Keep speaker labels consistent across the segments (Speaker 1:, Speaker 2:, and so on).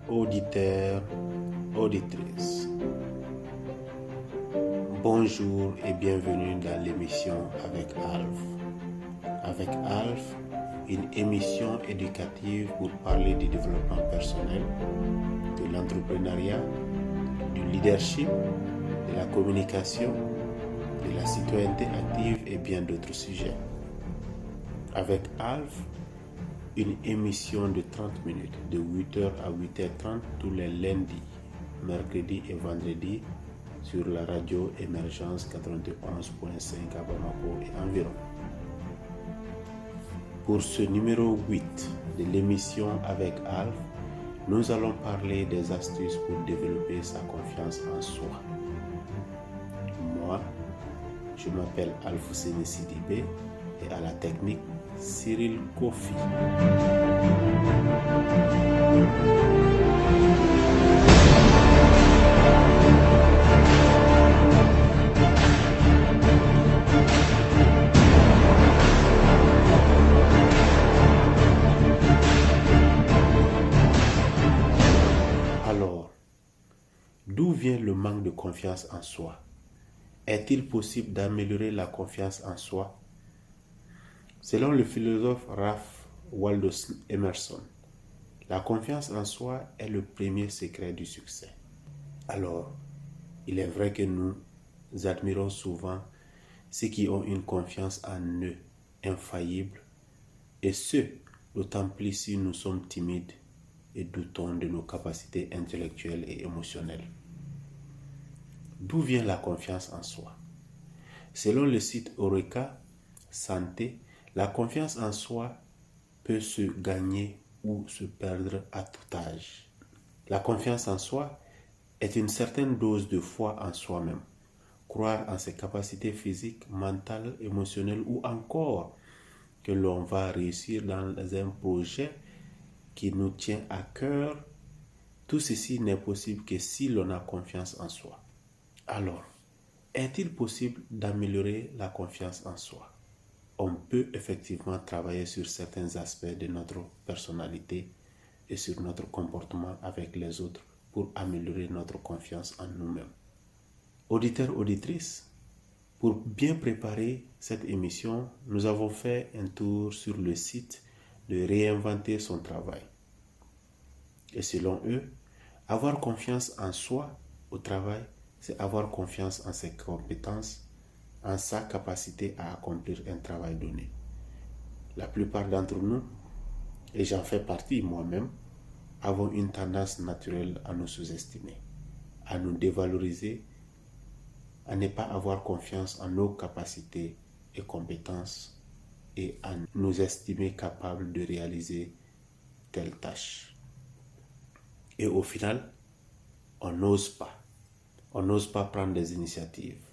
Speaker 1: Auditeurs, auditrices, bonjour et bienvenue dans l'émission avec Alf. Avec Alf, une émission éducative pour parler du développement personnel, de l'entrepreneuriat, du leadership, de la communication, de la citoyenneté active et bien d'autres sujets. Avec Alf, une émission de 30 minutes de 8h à 8h30 tous les lundis, mercredis et vendredis sur la radio Émergence 91.5 à Bamako et environ. Pour ce numéro 8 de l'émission avec Alf, nous allons parler des astuces pour développer sa confiance en soi. Moi, je m'appelle Alfousseni Sidibé et à la technique, Cyril Kofi. Alors, d'où vient le manque de confiance en soi? Est-il possible d'améliorer la confiance en soi? Selon le philosophe Ralph Waldo Emerson, la confiance en soi est le premier secret du succès. Alors, il est vrai que nous admirons souvent ceux qui ont une confiance en eux infaillible, et ce, d'autant plus si nous sommes timides et doutons de nos capacités intellectuelles et émotionnelles. D'où vient la confiance en soi? Selon le site Eureka Santé, la confiance en soi peut se gagner ou se perdre à tout âge. La confiance en soi est une certaine dose de foi en soi-même. Croire en ses capacités physiques, mentales, émotionnelles ou encore que l'on va réussir dans un projet qui nous tient à cœur. Tout ceci n'est possible que si l'on a confiance en soi. Alors, est-il possible d'améliorer la confiance en soi? On peut effectivement travailler sur certains aspects de notre personnalité et sur notre comportement avec les autres pour améliorer notre confiance en nous-mêmes. Auditeurs, auditrices, pour bien préparer cette émission, nous avons fait un tour sur le site de Réinventer son travail. Et selon eux, avoir confiance en soi au travail, c'est avoir confiance en ses compétences, en sa capacité à accomplir un travail donné. La plupart d'entre nous, et j'en fais partie moi-même, avons une tendance naturelle à nous sous-estimer, à nous dévaloriser, à ne pas avoir confiance en nos capacités et compétences et à nous estimer capables de réaliser telle tâche. Et au final, on n'ose pas. On n'ose pas prendre des initiatives.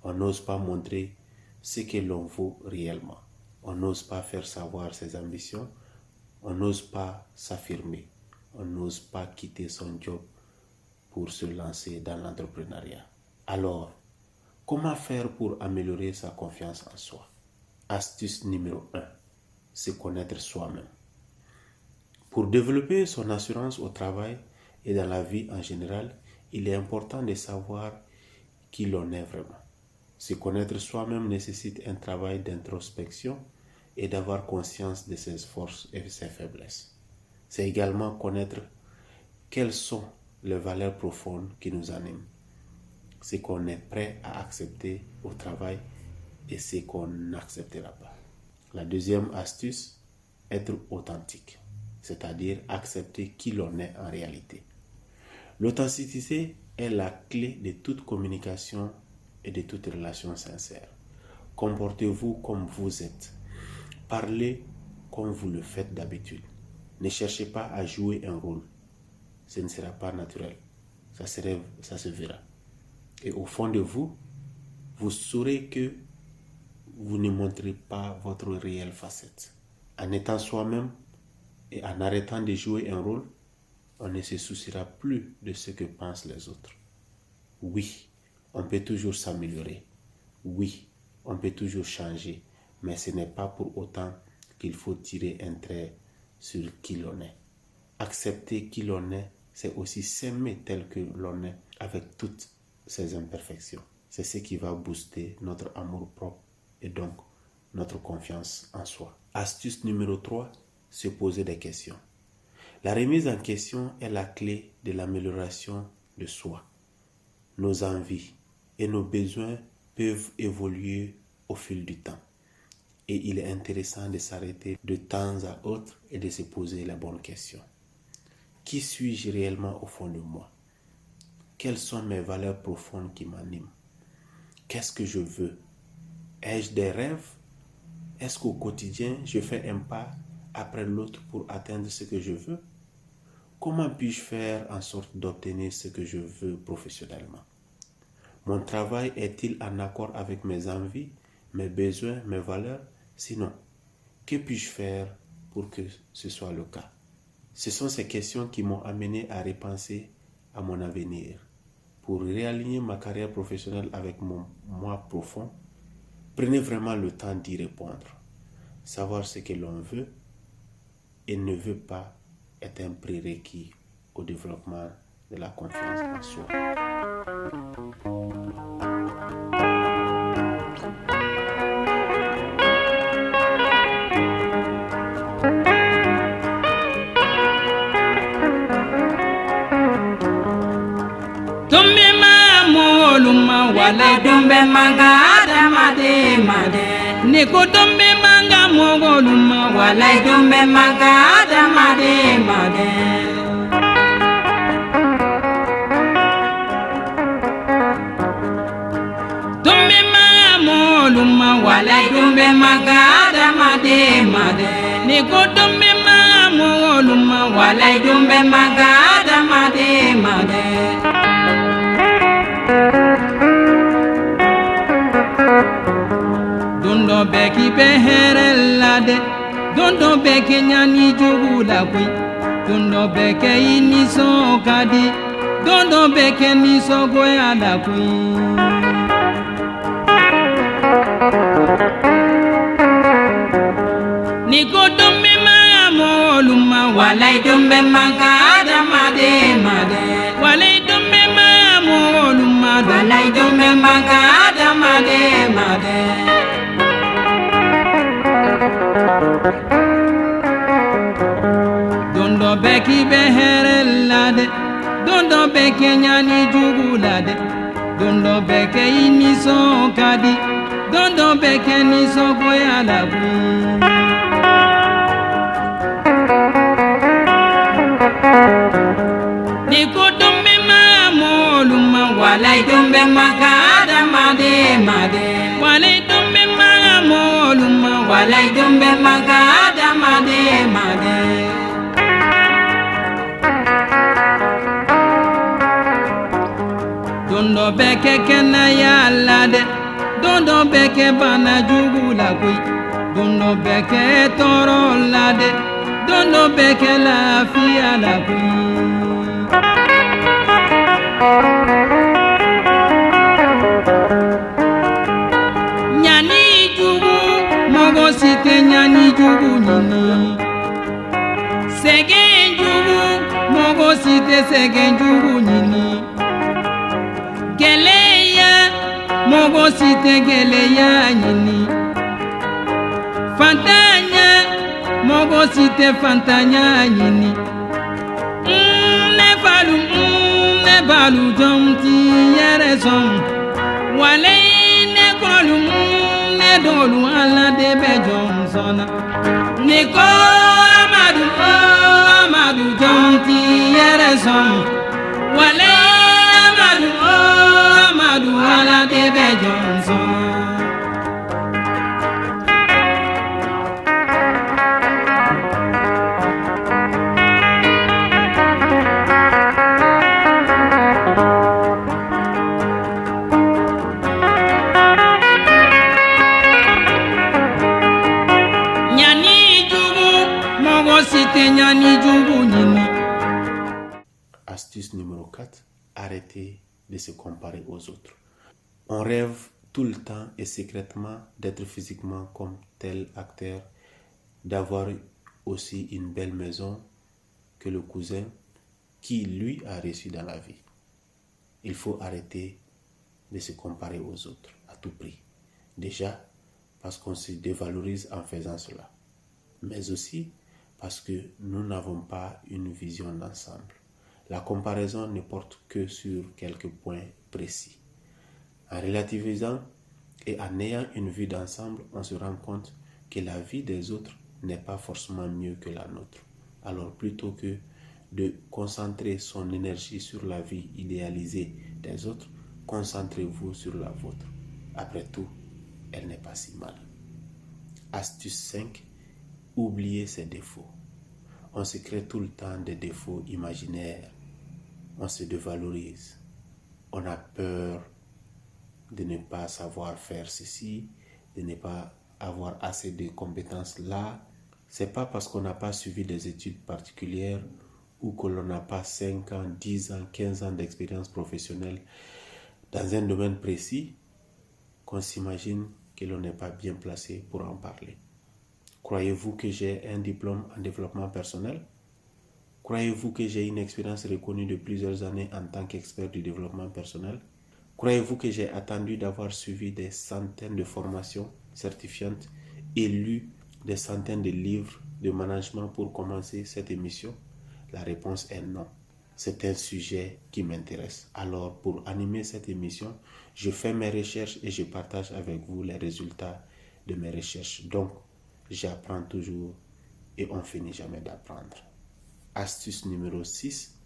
Speaker 1: On n'ose pas montrer ce que l'on vaut réellement. On n'ose pas faire savoir ses ambitions. On n'ose pas s'affirmer. On n'ose pas quitter son job pour se lancer dans l'entrepreneuriat. Alors, comment faire pour améliorer sa confiance en soi? Astuce numéro 1, se connaître soi-même. Pour développer son assurance au travail et dans la vie en général, il est important de savoir qui l'on est vraiment. Se connaître soi-même nécessite un travail d'introspection et d'avoir conscience de ses forces et ses faiblesses. C'est également connaître quelles sont les valeurs profondes qui nous animent, ce qu'on est prêt à accepter au travail et ce qu'on n'acceptera pas. La deuxième astuce, être authentique, c'est-à-dire accepter qui l'on est en réalité. L'authenticité est la clé de toute communication et de toute relation sincère. Comportez-vous comme vous êtes. Parlez comme vous le faites d'habitude. Ne cherchez pas à jouer un rôle. Ce ne sera pas naturel. Ça se verra. Et au fond de vous, vous saurez que vous ne montrez pas votre réelle facette. En étant soi-même et en arrêtant de jouer un rôle, on ne se souciera plus de ce que pensent les autres. Oui, on peut toujours s'améliorer. Oui, on peut toujours changer, mais ce n'est pas pour autant qu'il faut tirer un trait sur qui l'on est. Accepter qui l'on est, c'est aussi s'aimer tel que l'on est, avec toutes ses imperfections. C'est ce qui va booster notre amour-propre et donc notre confiance en soi. Astuce numéro 3, se poser des questions. La remise en question est la clé de l'amélioration de soi. Nos envies et nos besoins peuvent évoluer au fil du temps. Et il est intéressant de s'arrêter de temps à autre et de se poser la bonne question. Qui suis-je réellement au fond de moi? Quelles sont mes valeurs profondes qui m'animent? Qu'est-ce que je veux? Ai-je des rêves? Est-ce qu'au quotidien, je fais un pas après l'autre pour atteindre ce que je veux? Comment puis-je faire en sorte d'obtenir ce que je veux professionnellement? Mon travail est-il en accord avec mes envies, mes besoins, mes valeurs? Sinon, que puis-je faire pour que ce soit le cas? Ce sont ces questions qui m'ont amené à repenser à mon avenir. Pour réaligner ma carrière professionnelle avec mon moi profond, prenez vraiment le temps d'y répondre. Savoir ce que l'on veut et ne veut pas est un prérequis au développement de la confiance en soi.
Speaker 2: Walay dumbe manga adamade made Niko dumbe manga mogoluma Walay dumbe manga adamade made Dumbe manga mogoluma Walay dumbe manga adamade made Niko dumbe manga mogoluma Walay dumbe manga adamade made Dondo beki be here lade Dondo beki nyani jugu la kwi Dondo beki ini so kadi Dondo beki ni so goya la kwi Niko dumbe manga moluma Walay dumbe manga adamade made Walay dumbe manga moluma Walay dumbe manga adamade made Dondo beki be here lade Dondo beki nyani jugu lade Dondo beki ini so kadi Dondo beki ni so goya la Niko dumbe ma moluma Walay dumbe manga adamade made Walay dumbe ma moluma Walay dumbe manga adamade made Dondo beke kena ya lade Dondo beke bana jugu la kwi Dondo beke toro lade Dondo beke la fia la kwi Nyani jugu mogo site nyani jugu nini Segen jugu mogo site segen jugu nini Geleya mogo site geleya nini Fantanya mogo site fantanya nini Ne balu jomti yere som Walay ne kolu ne dolu ala de be jom sona Niko amadu jomti yere som Walay amadu ala de be jom sona
Speaker 1: Astuce numéro 4, arrêtez de se comparer aux autres. On rêve tout le temps et secrètement d'être physiquement comme tel acteur, d'avoir aussi une belle maison que le cousin qui lui a réussi dans la vie. Il faut arrêter de se comparer aux autres à tout prix. Déjà, parce qu'on se dévalorise en faisant cela, mais aussi parce que nous n'avons pas une vision d'ensemble. La comparaison ne porte que sur quelques points précis. En relativisant et en ayant une vue d'ensemble, on se rend compte que la vie des autres n'est pas forcément mieux que la nôtre. Alors plutôt que de concentrer son énergie sur la vie idéalisée des autres, concentrez-vous sur la vôtre. Après tout, elle n'est pas si mal. Astuce 5. Oubliez ses défauts. On se crée tout le temps des défauts imaginaires. On se dévalorise. On a peur de ne pas savoir faire ceci, de ne pas avoir assez de compétences là. C'est pas parce qu'on n'a pas suivi des études particulières ou que l'on n'a pas 5 ans, 10 ans, 15 ans d'expérience professionnelle dans un domaine précis qu'on s'imagine que l'on n'est pas bien placé pour en parler. Croyez-vous que j'ai un diplôme en développement personnel? Croyez-vous que j'ai une expérience reconnue de plusieurs années en tant qu'expert du développement personnel? Croyez-vous que j'ai attendu d'avoir suivi des centaines de formations certifiantes et lu des centaines de livres de management pour commencer cette émission? La réponse est non. C'est un sujet qui m'intéresse. Alors, pour animer cette émission, je fais mes recherches et je partage avec vous les résultats de mes recherches. Donc, j'apprends toujours et on finit jamais d'apprendre. Astuce numéro 6,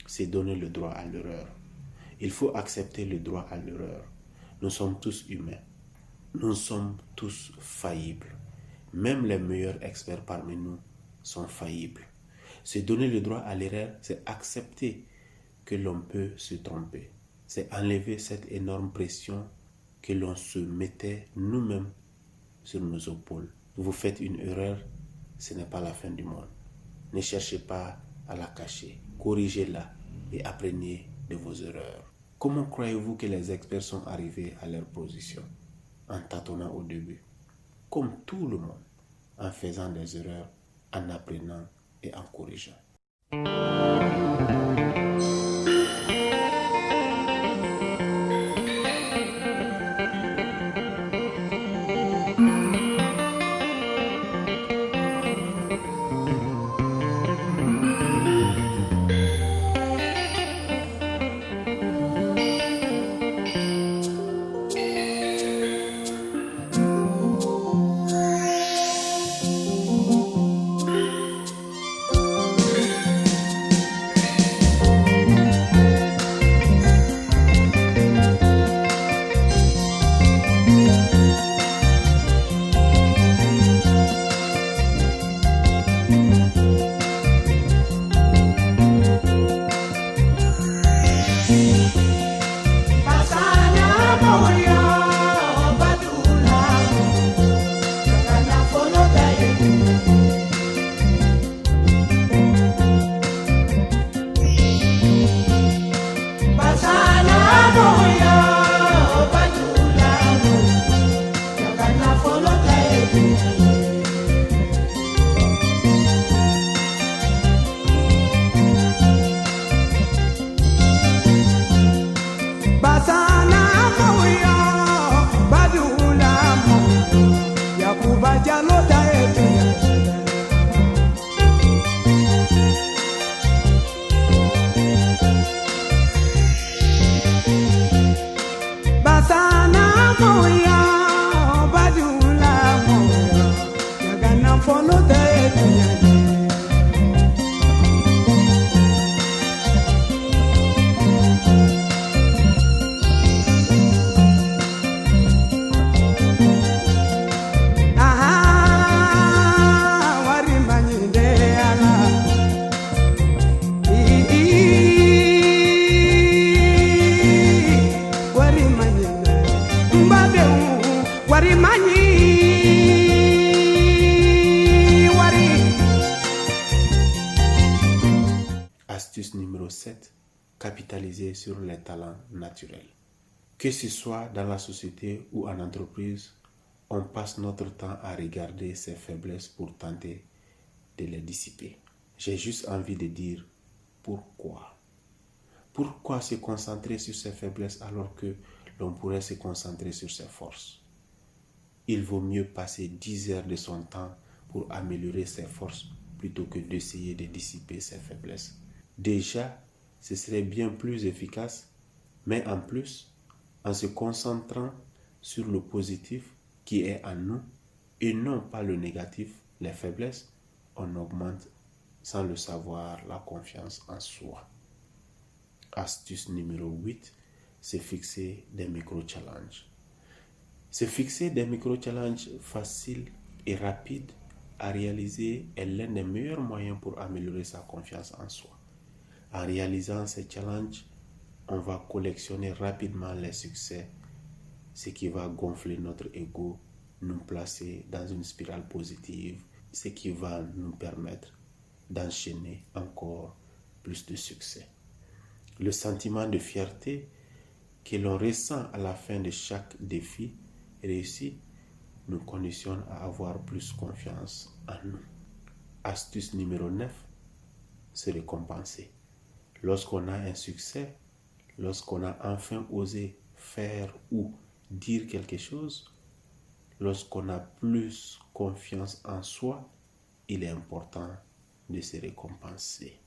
Speaker 1: c'est donner le droit à l'erreur. Il faut accepter le droit à l'erreur. Nous sommes tous humains. Nous sommes tous faillibles. Même les meilleurs experts parmi nous sont faillibles. Se donner le droit à l'erreur, c'est accepter que l'on peut se tromper. C'est enlever cette énorme pression que l'on se mettait nous-mêmes sur nos épaules. Vous faites une erreur, ce n'est pas la fin du monde. Ne cherchez pas à la cacher. Corrigez-la et apprenez de vos erreurs. Comment croyez-vous que les experts sont arrivés à leur position? En tâtonnant au début. Comme tout le monde, en faisant des erreurs, en apprenant et en corrigeant. Astuce numéro 7, capitaliser sur les talents naturels. Que ce soit dans la société ou en entreprise, on passe notre temps à regarder ses faiblesses pour tenter de les dissiper. J'ai juste envie de dire pourquoi. Pourquoi se concentrer sur ses faiblesses alors que l'on pourrait se concentrer sur ses forces? Il vaut mieux passer 10 heures de son temps pour améliorer ses forces plutôt que d'essayer de dissiper ses faiblesses. Déjà, ce serait bien plus efficace, mais en plus, en se concentrant sur le positif qui est en nous et non pas le négatif, les faiblesses, on augmente sans le savoir la confiance en soi. Astuce numéro 8, c'est fixer des micro-challenges. Se fixer des micro-challenges faciles et rapides à réaliser est l'un des meilleurs moyens pour améliorer sa confiance en soi. En réalisant ces challenges, on va collectionner rapidement les succès, ce qui va gonfler notre ego, nous placer dans une spirale positive, ce qui va nous permettre d'enchaîner encore plus de succès. Le sentiment de fierté que l'on ressent à la fin de chaque défi réussi nous conditionne à avoir plus confiance en nous. Astuce numéro 9, se récompenser. Lorsqu'on a un succès, lorsqu'on a enfin osé faire ou dire quelque chose, lorsqu'on a plus confiance en soi, il est important de se récompenser.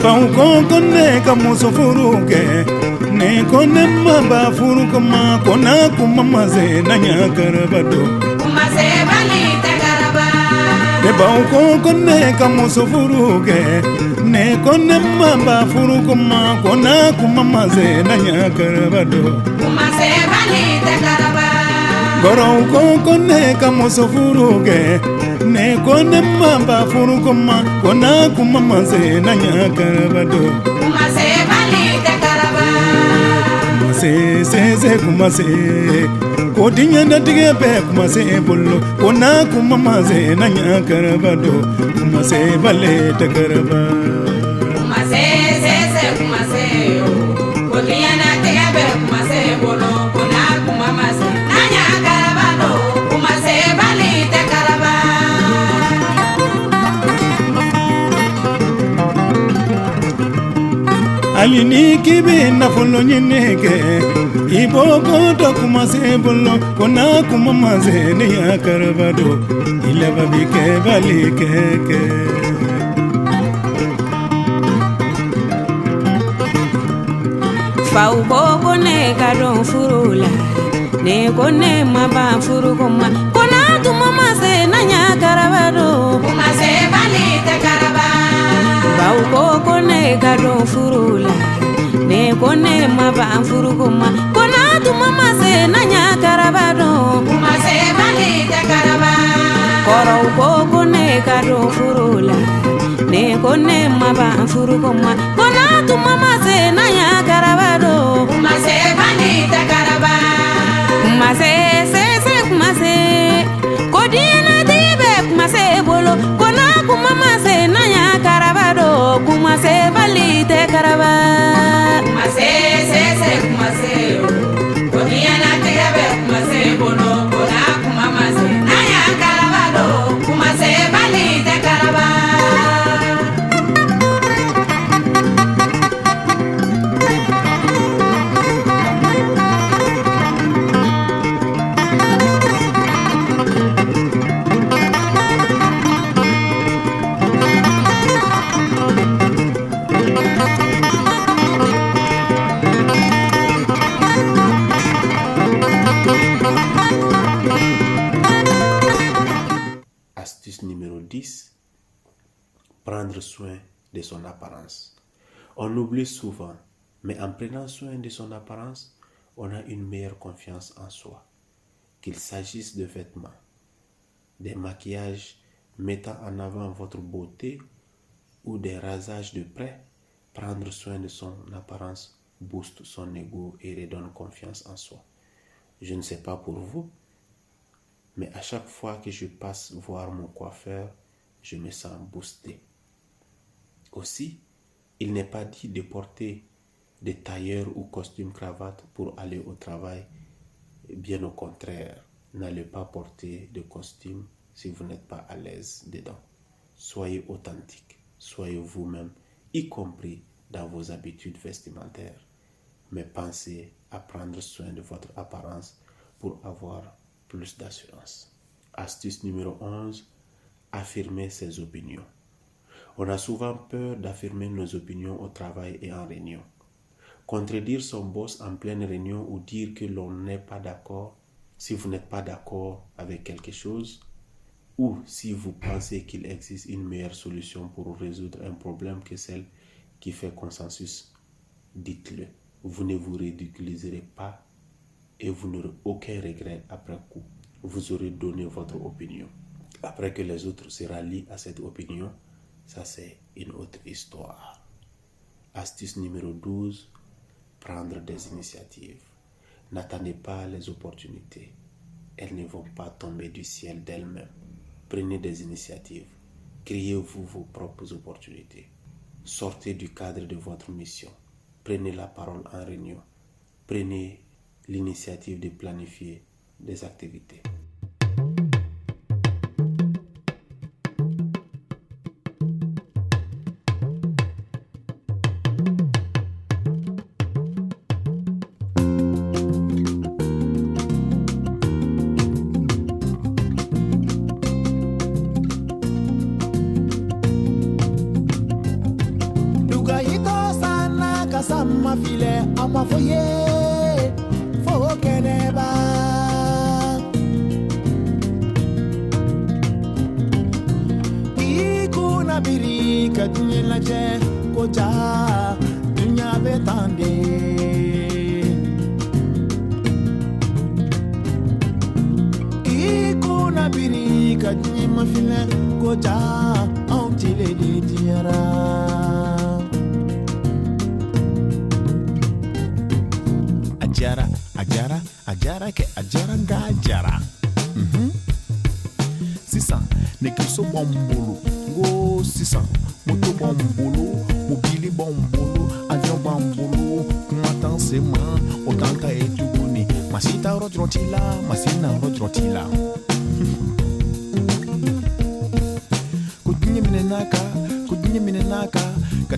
Speaker 3: Fauko kone kamuso furuke ne kone maba furuka ma kona kumamaze nanya karabado
Speaker 2: kumase balite karaba
Speaker 3: ne fauko kone kamuso furuke ne kone maba furuka ma kona kumamaze nanya karabado
Speaker 2: kumase balite karaba
Speaker 3: goro kone kamuso furuke ne kone maba furuka ma kona kumamaze nanya karabado
Speaker 2: kumase balite karaba
Speaker 3: se kumase kodinya na tige be kumase bollo kona kumamaze nanya karabado kumase bale te karaba
Speaker 2: kumase kumase kodinya na tige be kumase bollo kona kumamaze nanya karabado kumase balite karaba
Speaker 3: alini kibi na folo nyineke iboko to kumase bollo kona kumamaze nanya karabado ilaba bike bale keke
Speaker 4: Fau boko ne kadon furula ne kone maba furu koma kona tu mama se nanya karabado
Speaker 2: kumase balite karaba
Speaker 4: Fau boko ne kadon furula ne kone maba furu koma kona tu mama se nanya karabado
Speaker 2: kumase balite karaba
Speaker 4: Koro boko ne kadon furula ne kone maba furu koma kona tu mama se nanya karabado
Speaker 2: kumase balite karaba
Speaker 4: Kumase kumase kodina tibe kumase bolo kona kumase nanya karabado kumase balite karaba
Speaker 2: kumase kumase kodiya na tibe kumase bolo kona kumase nanya karabado kumase balite karaba
Speaker 1: de son apparence. On oublie souvent, mais en prenant soin de son apparence, on a une meilleure confiance en soi. Qu'il s'agisse de vêtements, des maquillages mettant en avant votre beauté ou des rasages de près, prendre soin de son apparence booste son ego et redonne confiance en soi. Je ne sais pas pour vous, mais à chaque fois que je passe voir mon coiffeur, je me sens boosté. Aussi, il n'est pas dit de porter des tailleurs ou costumes cravates pour aller au travail. Bien au contraire, n'allez pas porter de costume si vous n'êtes pas à l'aise dedans. Soyez authentique, soyez vous-même, y compris dans vos habitudes vestimentaires. Mais pensez à prendre soin de votre apparence pour avoir plus d'assurance. Astuce numéro 11, affirmer ses opinions. On a souvent peur d'affirmer nos opinions au travail et en réunion. Contredire son boss en pleine réunion ou dire que l'on n'est pas d'accord si vous n'êtes pas d'accord avec quelque chose, ou si vous pensez qu'il existe une meilleure solution pour résoudre un problème que celle qui fait consensus, dites-le. Vous ne vous ridiculiserez pas et vous n'aurez aucun regret après coup. Vous aurez donné votre opinion. Après que les autres se rallient à cette opinion, ça c'est une autre histoire. Astuce numéro 12, prendre des initiatives. N'attendez pas les opportunités. Elles ne vont pas tomber du ciel d'elles-mêmes. Prenez des initiatives. Créez-vous vos propres opportunités. Sortez du cadre de votre mission. Prenez la parole en réunion. Prenez l'initiative de planifier des activités.
Speaker 5: Sama file ama foye fo keneba ikuna biri kadunye laje koja dunya betande ikuna biri kadunye mafile koja antile de diara Ajara ke ajara nga ajara. Sisan nekiso bombolo go sisan moto bombolo mobile bombolo avion bombolo kumatan sema otanta etuguni masita rodrotila masina rodrotila kudinye minenaka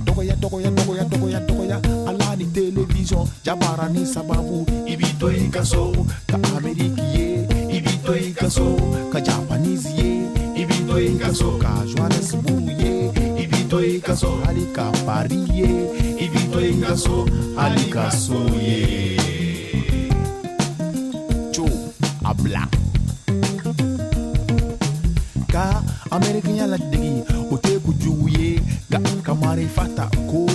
Speaker 5: Dogo ya ala ni television jabara ni sababu ibito ikaso ka Ameriki ye ibito ikaso ka Japanese ye ibito ikaso ka Johannesburg ye ibito ikaso alika Paris ye ibito ikaso alika so ye cho abla ka Ameriki ya la digi ote kujuye ka kamari fata ko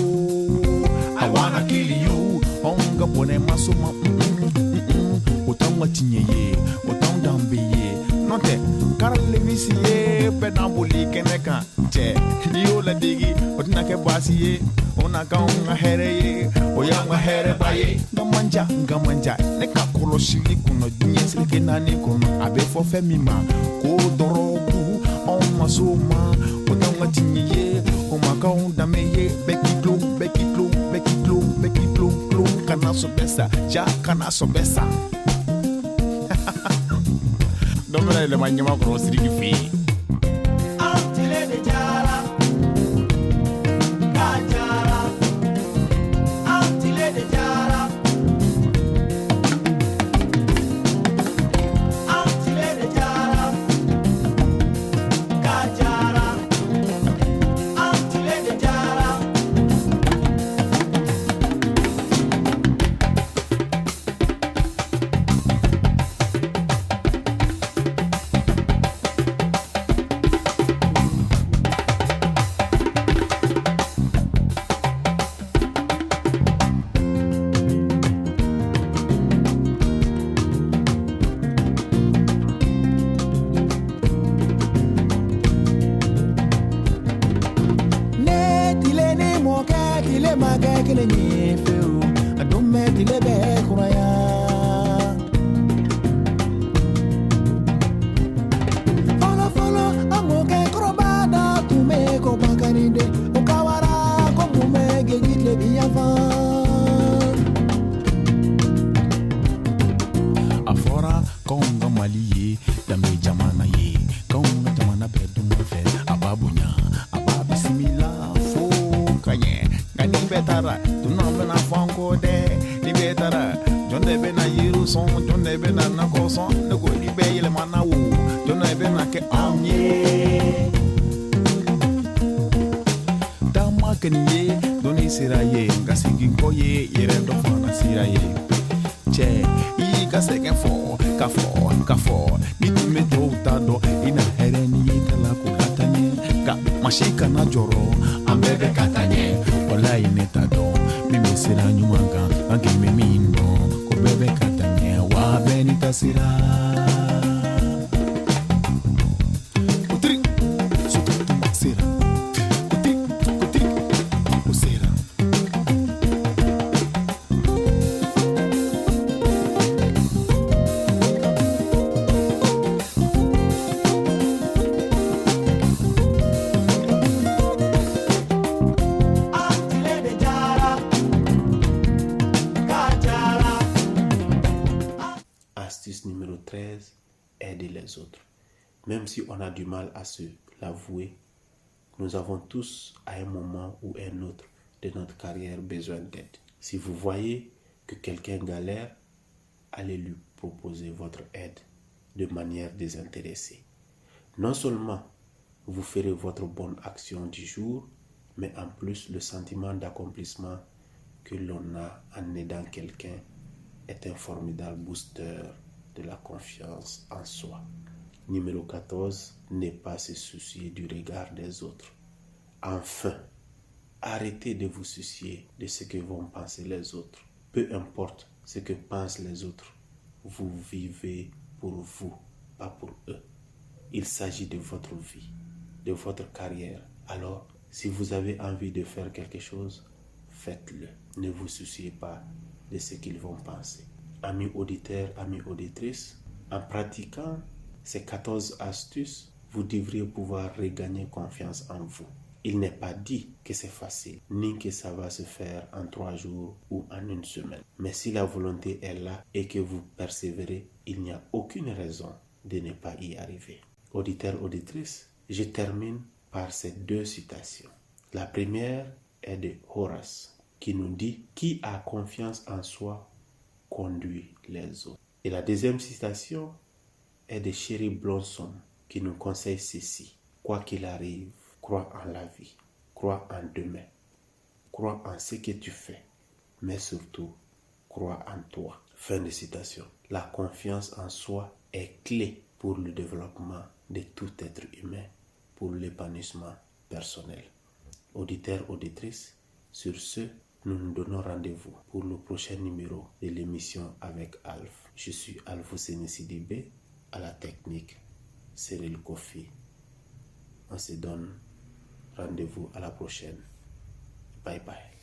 Speaker 5: I wanna kill you onga pone masoma otanga tinyeye otanga mbeye note karale visiye penambuli keneka che yo la digi otina ke basiye onaka onga hereye oyanga here baye ngamanja neka kolo shili kuno dinyesle kenani kuno abe fo femima ko dorobu on masoma otanga tinyeye omaka onda meye bekitlo kana sobesa ja kana sobesa domina le manyama grocery fi antile de jara kajara antile de jara antile de jara kajara antile de jara moke tile make kile nyefeu adume tile be kuraya folo amoke krobada tume ko bakaninde ukawara ko mume gejitle biyafa afora konga maliye dambe jamana ye konga jamana bedunga fe ababunya ababisimila fo kanye ngani betara tunombe na fanko de ni betara jonde be na yiru son jonde be na nako son nego ni be yele mana wo jonde be na ke amye dama kenye doni siraye ngasigi koye yere do fana siraye che I kaseke fo kafo ni tume do tado ina hereni kala kulatanye ka mashika na joro ambebe katanye wala inetado mimi sira nyumanga bangi mimi ndo ko bebe katanye wa beni tasira kutri sira kutri usira
Speaker 1: Astuce numéro 13, aider les autres. Même si on a du mal à se l'avouer, nous avons tous à un moment ou un autre de notre carrière besoin d'aide. Si vous voyez que quelqu'un galère, allez lui proposer votre aide de manière désintéressée. Non seulement vous ferez votre bonne action du jour, mais en plus le sentiment d'accomplissement que l'on a en aidant quelqu'un est un formidable booster de la confiance en soi. Numéro 14, ne pas se soucier du regard des autres. Enfin, arrêtez de vous soucier de ce que vont penser les autres. Peu importe ce que pensent les autres, vous vivez pour vous, pas pour eux. Il s'agit de votre vie, de votre carrière. Alors, si vous avez envie de faire quelque chose, faites-le. Ne vous souciez pas de ce qu'ils vont penser. Amis auditeurs, amis auditrices, en pratiquant ces 14 astuces, vous devriez pouvoir regagner confiance en vous. Il n'est pas dit que c'est facile, ni que ça va se faire en 3 jours ou en 1 semaine. Mais si la volonté est là et que vous persévérez, il n'y a aucune raison de ne pas y arriver. Auditeurs, auditrices, je termine par ces 2 citations. La première est de Horace, qui nous dit « Qui a confiance en soi conduit les autres ». Et la deuxième citation est de Sherry Blossom, qui nous conseille ceci. « Quoi qu'il arrive, crois en la vie, crois en demain, crois en ce que tu fais, mais surtout, crois en toi. » Fin de citation. La confiance en soi est clé pour le développement de tout être humain, pour l'épanouissement personnel. Auditeurs, auditrices, sur ce, nous nous donnons rendez-vous pour le prochain numéro de l'émission avec Alf. Je suis Alf Sidibé, à la technique Cyril Kofi. On se donne rendez-vous à la prochaine. Bye bye.